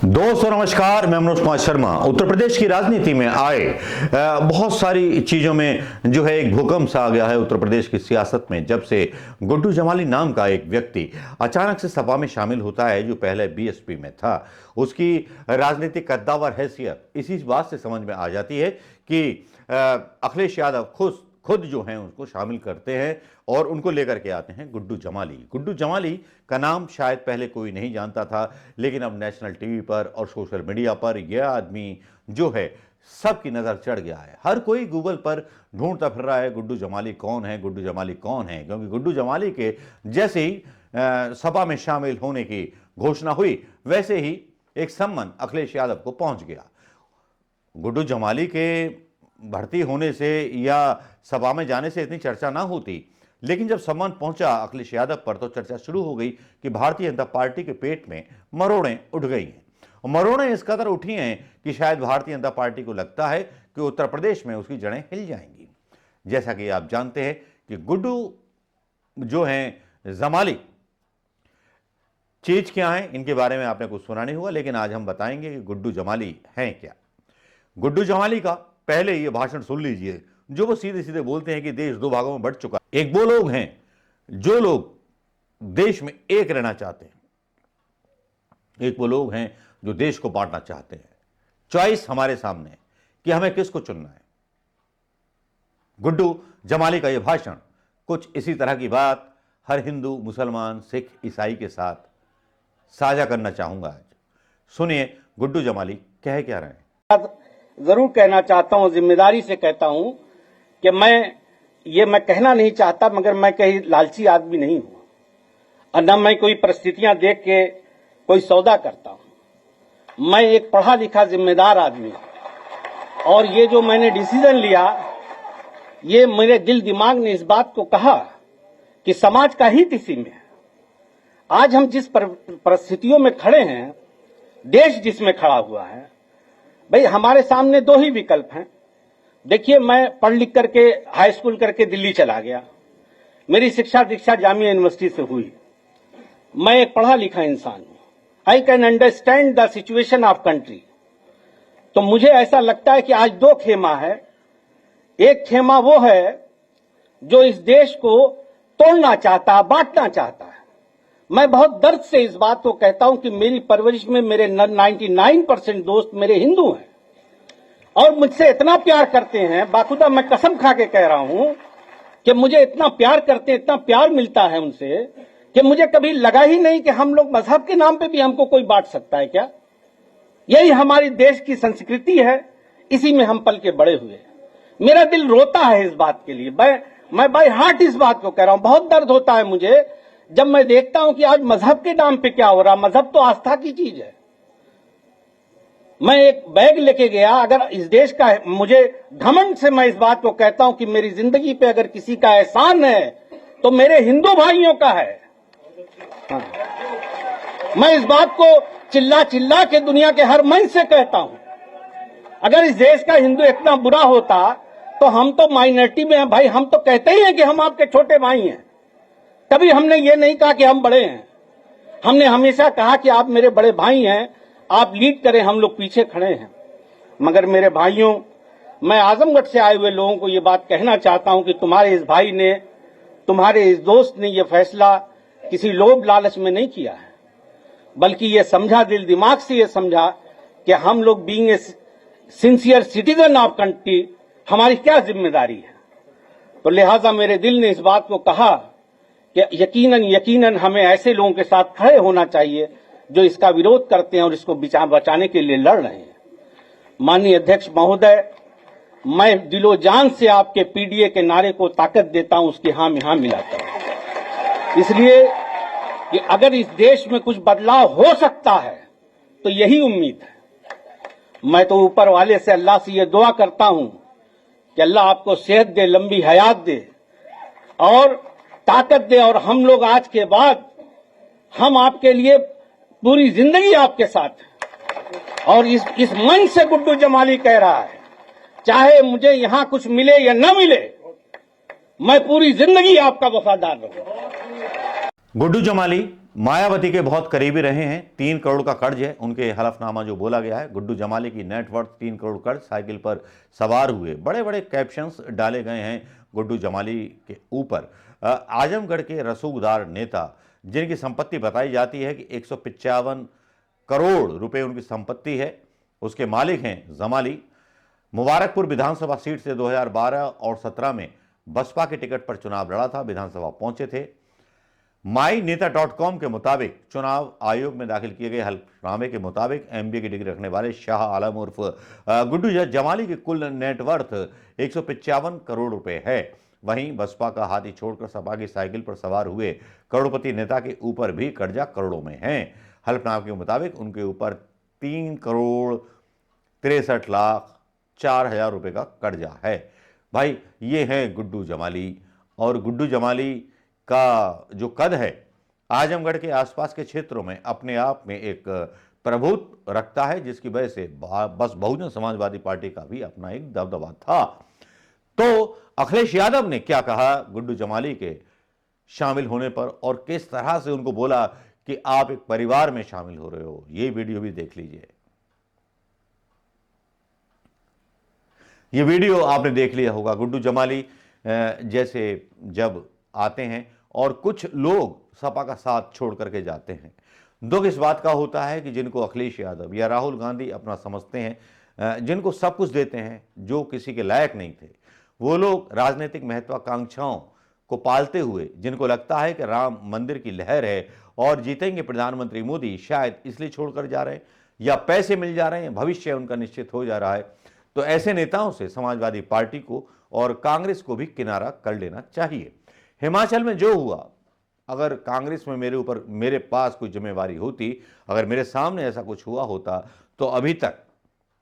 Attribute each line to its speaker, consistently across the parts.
Speaker 1: दोस्तों नमस्कार, मैं मनोज कुमार शर्मा। उत्तर प्रदेश की राजनीति में आए बहुत सारी चीज़ों में जो है एक भूकंप सा आ गया है उत्तर प्रदेश की सियासत में, जब से गुड्डू जमाली नाम का एक व्यक्ति अचानक से सपा में शामिल होता है, जो पहले बीएसपी में था। उसकी राजनीतिक कद्दावर हैसियत इसी बात से समझ में आ जाती है कि अखिलेश यादव खुद जो हैं उसको शामिल करते हैं और उनको लेकर के आते हैं गुड्डू जमाली। गुड्डू जमाली का नाम शायद पहले कोई नहीं जानता था, लेकिन अब नेशनल टीवी पर और सोशल मीडिया पर यह आदमी जो है सबकी नज़र चढ़ गया है। हर कोई गूगल पर ढूंढता फिर रहा है गुड्डू जमाली कौन है, गुड्डू जमाली कौन है, क्योंकि गुड्डू जमाली के जैसे ही सपा में शामिल होने की घोषणा हुई, वैसे ही एक सम्मन अखिलेश यादव को पहुंच गया। गुड्डू जमाली के भर्ती होने से या सभा में जाने से इतनी चर्चा ना होती, लेकिन जब सम्मान पहुंचा अखिलेश यादव पर तो चर्चा शुरू हो गई कि भारतीय जनता पार्टी के पेट में मरोड़ें उठ गई हैं। मरोड़ें इस कदर उठी हैं कि शायद भारतीय जनता पार्टी को लगता है कि उत्तर प्रदेश में उसकी जड़ें हिल जाएंगी। जैसा कि आप जानते हैं कि गुड्डू जो हैं जमाली चीज क्या है, इनके बारे में आपने कुछ सुना नहीं हुआ, लेकिन आज हम बताएंगे कि गुड्डू जमाली हैं क्या। गुड्डू जमाली का पहले ये भाषण सुन लीजिए, जो वो सीधे सीधे बोलते हैं कि देश दो भागों में बंट चुका है। एक वो लोग हैं जो लोग देश में एक रहना चाहते हैं, एक वो लोग हैं जो देश को बांटना चाहते हैं। चॉइस हमारे सामने है कि हमें किसको चुनना है। गुड्डू जमाली का यह भाषण कुछ इसी तरह की बात हर हिंदू, मुसलमान, सिख, ईसाई के साथ साझा करना चाहूंगा आज। सुनिए गुड्डू जमाली कह क्या रहे हैं।
Speaker 2: जरूर कहना चाहता हूं, जिम्मेदारी से कहता हूं कि मैं कहना नहीं चाहता, मगर मैं कहीं लालची आदमी नहीं हूं और न मैं कोई परिस्थितियां देख के कोई सौदा करता हूं। मैं एक पढ़ा लिखा जिम्मेदार आदमी हूं और ये जो मैंने डिसीजन लिया, ये मेरे दिल दिमाग ने इस बात को कहा कि समाज का हित इसी में है। आज हम जिस परिस्थितियों में खड़े हैं, देश जिसमें खड़ा हुआ है, भाई हमारे सामने दो ही विकल्प हैं। देखिए, मैं पढ़ लिख करके हाई स्कूल करके दिल्ली चला गया, मेरी शिक्षा दीक्षा जामिया यूनिवर्सिटी से हुई। मैं एक पढ़ा लिखा इंसान हूं, I can understand the situation of country. तो मुझे ऐसा लगता है कि आज दो खेमा है। एक खेमा वो है जो इस देश को तोड़ना चाहता, बांटना चाहता है। मैं बहुत दर्द से इस बात को कहता हूं कि मेरी परवरिश में मेरे 99% दोस्त मेरे हिंदू हैं और मुझसे इतना प्यार करते हैं, बाखुदा मैं कसम खा के कह रहा हूं कि मुझे इतना प्यार करते हैं, इतना प्यार मिलता है उनसे कि मुझे कभी लगा ही नहीं कि हम लोग मजहब के नाम पे भी हमको कोई बांट सकता है क्या। यही हमारी देश की संस्कृति है, इसी में हम पल के बड़े हुए। मेरा दिल रोता है इस बात के लिए, मैं बाय हार्ट इस बात को कह रहा हूं। बहुत दर्द होता है मुझे जब मैं देखता हूं कि आज मजहब के नाम पे क्या हो रहा। मजहब तो आस्था की चीज है। मैं एक बैग लेके गया, अगर इस देश का, मुझे घमंड से मैं इस बात को कहता हूं कि मेरी जिंदगी पे अगर किसी का एहसान है तो मेरे हिंदू भाइयों का है। हाँ। मैं इस बात को चिल्ला चिल्ला के दुनिया के हर मंच से कहता हूं। अगर इस देश का हिंदू इतना बुरा होता तो हम तो माइनॉरिटी में हैं भाई। हम तो कहते ही हैं कि हम आपके छोटे भाई हैं। कभी हमने ये नहीं कहा कि हम बड़े हैं। हमने हमेशा कहा कि आप मेरे बड़े भाई हैं, आप लीड करें, हम लोग पीछे खड़े हैं। मगर मेरे भाइयों, मैं आजमगढ़ से आए हुए लोगों को ये बात कहना चाहता हूं कि तुम्हारे इस भाई ने, तुम्हारे इस दोस्त ने ये फैसला किसी लोभ लालच में नहीं किया है, बल्कि ये समझा, दिल दिमाग से ये समझा कि हम लोग being a sincere citizen of country, हमारी क्या जिम्मेदारी है। तो लिहाजा मेरे दिल ने इस बात को कहा कि यकीनन हमें ऐसे लोगों के साथ खड़े होना चाहिए जो इसका विरोध करते हैं और इसको बचाने के लिए लड़ रहे हैं। माननीय अध्यक्ष महोदय, मैं दिलो जान से आपके पीडीए के नारे को ताकत देता हूं, उसकी हां में हां मिलाता हूं, इसलिए कि अगर इस देश में कुछ बदलाव हो सकता है तो यही उम्मीद है। मैं तो ऊपर वाले से, अल्लाह से ये दुआ करता हूं कि अल्लाह आपको सेहत दे, लंबी हयात दे और ताकत दे, और हम लोग आज के बाद हम आपके लिए पूरी जिंदगी आपके साथ। और इस मन से गुड्डू जमाली कह रहा है, चाहे मुझे यहां कुछ मिले या न मिले, मैं पूरी जिंदगी आपका वफादार रहूंगा।
Speaker 1: गुड्डू जमाली मायावती के बहुत करीबी रहे हैं। 3 करोड़ का कर्ज है, उनके हलफनामा जो बोला गया है। गुड्डू जमाली की नेटवर्थ 3 करोड़ कर्ज, साइकिल पर सवार हुए, बड़े बड़े कैप्शंस डाले गए हैं गुड्डू जमाली के ऊपर। आजमगढ़ के रसूखदार नेता जिनकी संपत्ति बताई जाती है कि 155 करोड़ रुपए उनकी संपत्ति है, उसके मालिक हैं जमाली। मुबारकपुर विधानसभा सीट से 2012 और 17 में बसपा के टिकट पर चुनाव लड़ा था, विधानसभा पहुंचे थे। myneता.com के मुताबिक चुनाव आयोग में दाखिल किए गए हलफनामे के मुताबिक एमबीए की डिग्री रखने वाले शाह आलम उर्फ गुड्डू जमाली की कुल नेटवर्थ 155 करोड़ रुपए है। वहीं बसपा का हाथी छोड़कर सपा की साइकिल पर सवार हुए करोड़पति नेता के ऊपर भी कर्जा करोड़ों में है। हलफनामे के मुताबिक उनके ऊपर 3 करोड़ 63 लाख 4 हजार रुपए का कर्जा है। भाई ये है गुड्डू जमाली, और गुड्डू जमाली का जो कद है आजमगढ़ के आसपास के क्षेत्रों में अपने आप में एक प्रभुत्व रखता है, जिसकी वजह से बस बहुजन समाजवादी पार्टी का भी अपना एक दबदबा था। तो अखिलेश यादव ने क्या कहा गुड्डू जमाली के शामिल होने पर, और किस तरह से उनको बोला कि आप एक परिवार में शामिल हो रहे हो, ये वीडियो भी देख लीजिए। ये वीडियो आपने देख लिया होगा। गुड्डू जमाली जैसे जब आते हैं और कुछ लोग सपा का साथ छोड़ करके जाते हैं, दुख इस बात का होता है कि जिनको अखिलेश यादव या राहुल गांधी अपना समझते हैं, जिनको सब कुछ देते हैं, जो किसी के लायक नहीं थे, वो लोग राजनीतिक महत्वाकांक्षाओं को पालते हुए, जिनको लगता है कि राम मंदिर की लहर है और जीतेंगे प्रधानमंत्री मोदी, शायद इसलिए छोड़कर जा रहे हैं या पैसे मिल जा रहे हैं, भविष्य उनका निश्चित हो जा रहा है, तो ऐसे नेताओं से समाजवादी पार्टी को और कांग्रेस को भी किनारा कर लेना चाहिए। हिमाचल में जो हुआ, अगर कांग्रेस में मेरे पास कोई जिम्मेवारी होती, अगर मेरे सामने ऐसा कुछ हुआ होता, तो अभी तक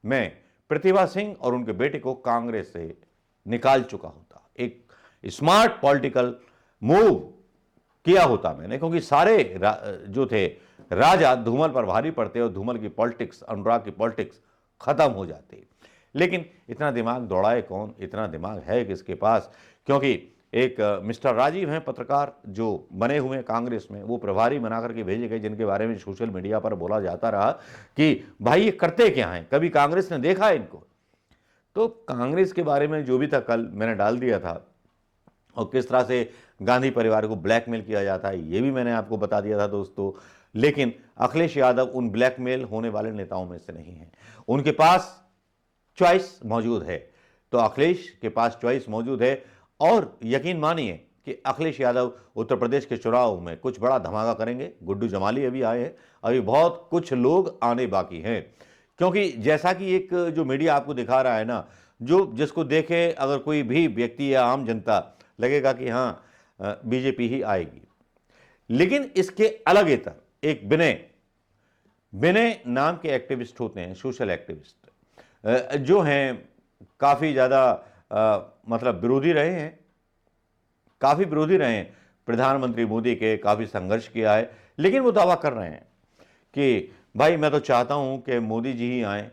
Speaker 1: मैं प्रतिभा सिंह और उनके बेटे को कांग्रेस से निकाल चुका होता। एक स्मार्ट पॉलिटिकल मूव किया होता मैंने, क्योंकि सारे जो थे राजा धूमल पर भारी पड़ते और धूमल की पॉलिटिक्स, अनुराग की पॉलिटिक्स खत्म हो जाती। लेकिन इतना दिमाग दौड़ाए कौन, इतना दिमाग है किसके पास? क्योंकि एक मिस्टर राजीव हैं पत्रकार जो बने हुए हैं कांग्रेस में, वो प्रभारी बना करके भेजे गए, जिनके बारे में सोशल मीडिया पर बोला जाता रहा कि भाई ये करते क्या हैं, कभी कांग्रेस ने देखा है इनको? तो कांग्रेस के बारे में जो भी था कल मैंने डाल दिया था, और किस तरह से गांधी परिवार को ब्लैकमेल किया जाता है ये भी मैंने आपको बता दिया था दोस्तों। लेकिन अखिलेश यादव उन ब्लैकमेल होने वाले नेताओं में से नहीं है, उनके पास चॉइस मौजूद है। तो अखिलेश के पास चॉइस मौजूद है, और यकीन मानिए कि अखिलेश यादव उत्तर प्रदेश के चुनाव में कुछ बड़ा धमाका करेंगे। गुड्डू जमाली अभी आए हैं, अभी बहुत कुछ लोग आने बाकी हैं, क्योंकि जैसा कि एक जो मीडिया आपको दिखा रहा है ना, जो जिसको देखे अगर कोई भी व्यक्ति या आम जनता लगेगा कि हाँ बीजेपी ही आएगी। लेकिन इसके अलग एक विनय नाम के एक्टिविस्ट होते हैं, सोशल एक्टिविस्ट, जो हैं काफ़ी ज़्यादा मतलब विरोधी रहे हैं, काफ़ी विरोधी रहे हैं प्रधानमंत्री मोदी के, काफ़ी संघर्ष किया है, लेकिन वो दावा कर रहे हैं कि भाई मैं तो चाहता हूं कि मोदी जी ही आए।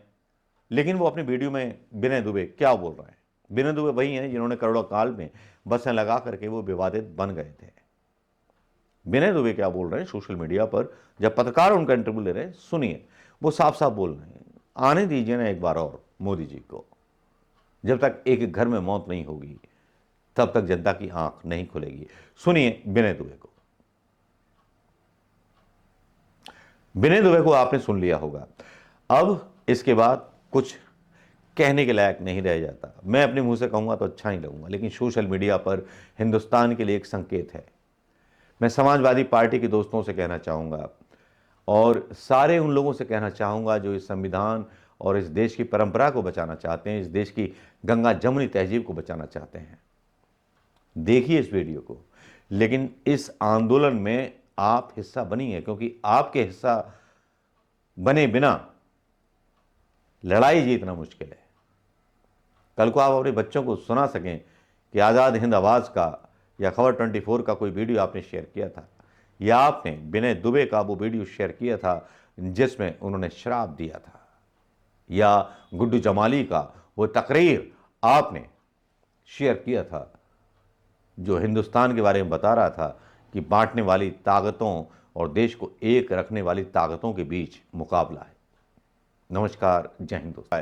Speaker 1: लेकिन वो अपनी वीडियो में विनय दुबे क्या बोल रहे हैं? विनय दुबे वही हैं जिन्होंने करोड़ों काल में बसें लगा करके वो विवादित बन गए थे। विनय दुबे क्या बोल रहे हैं सोशल मीडिया पर, जब पत्रकार उनका इंटरव्यू ले रहे हैं, सुनिए, वो साफ साफ बोल रहे हैं, आने दीजिए ना एक बार और मोदी जी को, जब तक एक एक घर में मौत नहीं होगी तब तक जनता की आंख नहीं खुलेगी। सुनिए विनय दुबे को। विनय दुबे को आपने सुन लिया होगा, अब इसके बाद कुछ कहने के लायक नहीं रह जाता। मैं अपने मुंह से कहूंगा तो अच्छा नहीं लगूंगा, लेकिन सोशल मीडिया पर हिंदुस्तान के लिए एक संकेत है। मैं समाजवादी पार्टी के दोस्तों से कहना चाहूंगा, और सारे उन लोगों से कहना चाहूंगा जो इस संविधान और इस देश की परंपरा को बचाना चाहते हैं, इस देश की गंगा जमुनी तहजीब को बचाना चाहते हैं, देखिए इस वीडियो को। लेकिन इस आंदोलन में आप हिस्सा बनिए, क्योंकि आपके हिस्सा बने बिना लड़ाई जीतना मुश्किल है। कल को आप अपने बच्चों को सुना सकें कि आज़ाद हिंद आवाज़ का या खबर 24 का कोई वीडियो आपने शेयर किया था, या आपने विनय दुबे का वो वीडियो शेयर किया था जिसमें उन्होंने शराब दिया था, या गुड्डू जमाली का वो तकरीर आपने शेयर किया था जो हिंदुस्तान के बारे में बता रहा था कि बांटने वाली ताकतों और देश को एक रखने वाली ताकतों के बीच मुकाबला है। नमस्कार, जय हिंद दोस्तों।